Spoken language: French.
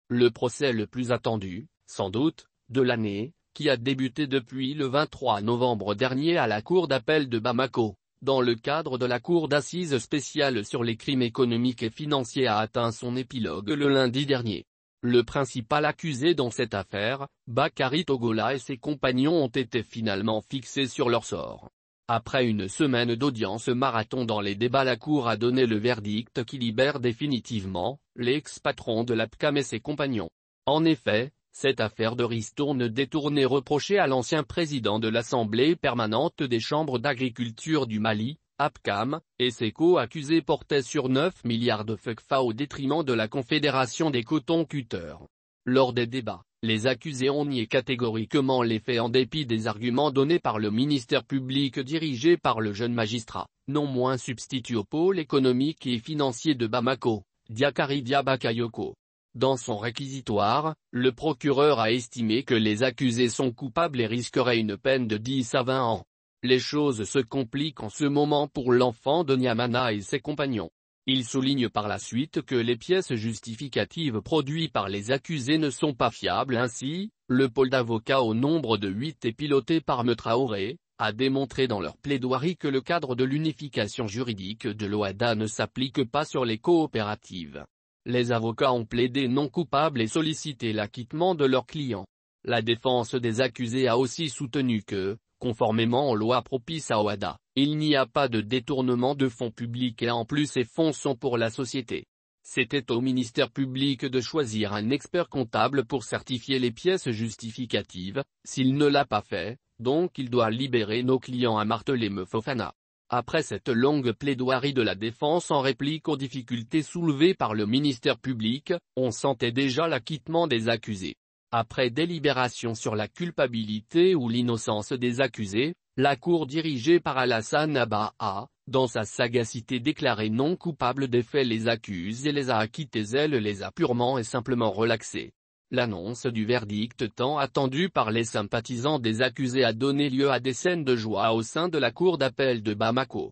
Le procès le plus attendu, sans doute, de l'année, qui a débuté depuis le 23 novembre dernier à la Cour d'appel de Bamako, dans le cadre de la Cour d'assises spéciale sur les crimes économiques et financiers a atteint son épilogue le lundi dernier. Le principal accusé dans cette affaire, Bakary Togola et ses compagnons ont été finalement fixés sur leur sort. Après une semaine d'audience marathon dans les débats, la Cour a donné le verdict qui libère définitivement l'ex-patron de l'APCAM et ses compagnons. En effet, cette affaire de ristourne détournée reprochée à l'ancien président de l'Assemblée permanente des chambres d'agriculture du Mali, APCAM, et ses co-accusés portait sur 9 milliards de FCFA au détriment de la Confédération des coton-cutters. Lors des débats, les accusés ont nié catégoriquement les faits en dépit des arguments donnés par le ministère public dirigé par le jeune magistrat, non moins substitut au pôle économique et financier de Bamako, Diakary Diabakayoko. Dans son réquisitoire, le procureur a estimé que les accusés sont coupables et risqueraient une peine de 10 à 20 ans. Les choses se compliquent en ce moment pour l'enfant de Niamana et ses compagnons. Il souligne par la suite que les pièces justificatives produites par les accusés ne sont pas fiables. Ainsi, le pôle d'avocats au nombre de 8 et piloté par M. Traoré, a démontré dans leur plaidoirie que le cadre de l'unification juridique de l'OHADA ne s'applique pas sur les coopératives. Les avocats ont plaidé non coupables et sollicité l'acquittement de leurs clients. La défense des accusés a aussi soutenu que, conformément aux lois propices à OHADA, il n'y a pas de détournement de fonds publics et en plus ces fonds sont pour la société. C'était au ministère public de choisir un expert comptable pour certifier les pièces justificatives. S'il ne l'a pas fait, donc il doit libérer nos clients, a martelé M. Fofana. Après cette longue plaidoirie de la défense en réplique aux difficultés soulevées par le ministère public, on sentait déjà l'acquittement des accusés. Après délibération sur la culpabilité ou l'innocence des accusés, la Cour dirigée par Alassane Abba a, dans sa sagacité, déclaré non coupables des faits les accuse et les a acquittés. Elle les a purement et simplement relaxés. L'annonce du verdict tant attendu par les sympathisants des accusés a donné lieu à des scènes de joie au sein de la Cour d'appel de Bamako.